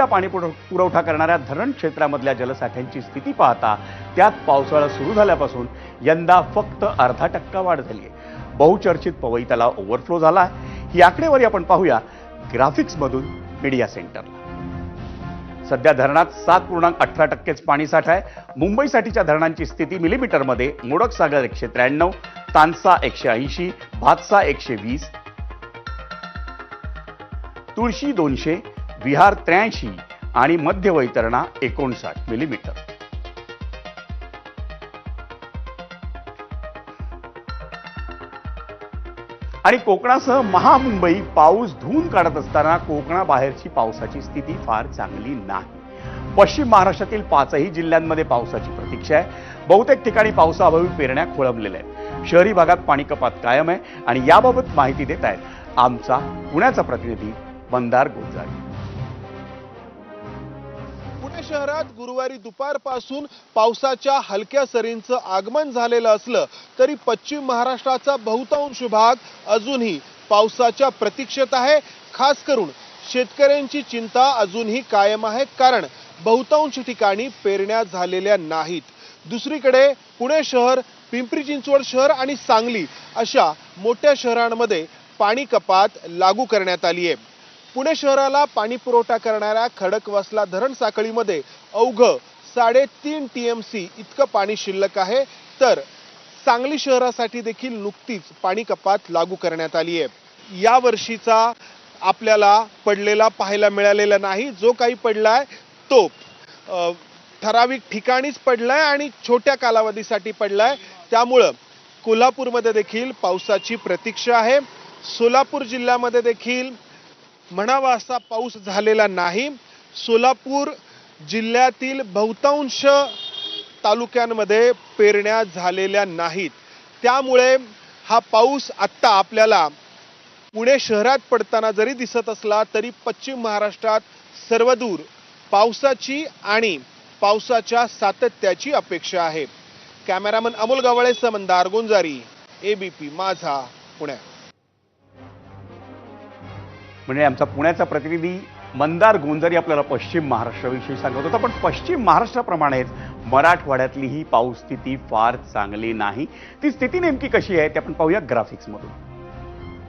मुंबईला पाणी पुरवठा करणाऱ्या धरण क्षेत्रामधल्या जलसाठ्यांची स्थिती पाहता त्यात पावसाळा सुरू झाल्यापासून यंदा फक्त 0.5% वाढ झाली आहे। बहुचर्चित पवई तलाव ओव्हरफ्लो झाला आहे। ही आकडेवारी आपण पाहूया ग्राफिक्समधून मीडिया सेंटरला। सध्या धरणात 7.18%च पाणीसाठा आहे। मुंबईसाठीच्या धरणांची स्थिती मिलीमीटरमध्ये मोडक सागर 193, तानसा 180, भातसा 120, तुळशी 200, विहार 83 आणि मध्य वैतरणा 59 मिलीमीटर। आणि कोकणासह महामुंबई पाऊस धुवून काढत असताना कोकणाबाहेरची पावसाची स्थिती फार चांगली नाही। पश्चिम महाराष्ट्रातील 5ही जिल्ह्यांमध्ये पावसाची प्रतीक्षा आहे। बहुतेक ठिकाणी पावसाअभावी पेरण्या खोळंबलेल्या आहेत। शहरी भागात पाणी कपात कायम आहे आणि याबाबत माहिती देत आहेत आमचा पुण्याचा प्रतिनिधी मंदार गोंजारी। पुणे शहरात गुरुवारी दुपारपासून पावसाच्या हलक्या सरींचं आगमन झालेलं असलं तरी पश्चिम महाराष्ट्राचा बहुतांश भाग अजूनही पावसाच्या प्रतीक्षेत आहे। खास करून शेतकऱ्यांची चिंता अजूनही कायम आहे, कारण बहुतांश ठिकाणी पेरण्या झालेल्या नाहीत। दुसरीकडे पुणे शहर, पिंपरी चिंचवड शहर आणि सांगली अशा मोठ्या शहरांमध्ये पाणी कपात लागू करण्यात आली आहे। पुणे शहराला पाणी पुरवठा करणाऱ्या खडकवासला धरण साखळीमध्ये अवघं 3.5 TMC इतकं पाणी शिल्लक आहे, तर सांगली शहरासाठी देखील नुकतीच पाणी कपात लागू करण्यात आली आहे। या वर्षीचा आपल्याला पडलेला पाहायला मिळालेला नाही। जो काही पडलाय तो ठराविक ठिकाणीच पडलाय आणि छोट्या कालावधीसाठी पडलाय। त्यामुळं कोल्हापूरमध्ये देखील पावसाची प्रतीक्षा आहे। सोलापूर जिल्ह्यामध्ये देखील म्हणावा असा पाऊस झालेला नाही। सोलापूर जिल्ह्यातील बहुतांश तालुक्यांमध्ये पेरण्या झालेल्या नाहीत। त्यामुळे हा पाऊस आत्ता आपल्याला पुणे शहरात पडताना जरी दिसत असला तरी पश्चिम महाराष्ट्रात सर्वदूर पावसाची आणि पावसाच्या सातत्याची अपेक्षा आहे। कॅमेरामन अमोल गवळेसह मंदार गोंजारी, ABP माझा, पुणे। म्हणजे आमचा पुण्याचा प्रतिनिधी मंदार गोंजारी आपल्याला पश्चिम महाराष्ट्राविषयी सांगत होता। पण पश्चिम महाराष्ट्राप्रमाणेच मराठवाड्यातलीही पाऊस स्थिती फार चांगली नाही। ती स्थिती नेमकी कशी आहे ते आपण पाहूया ग्राफिक्समधून।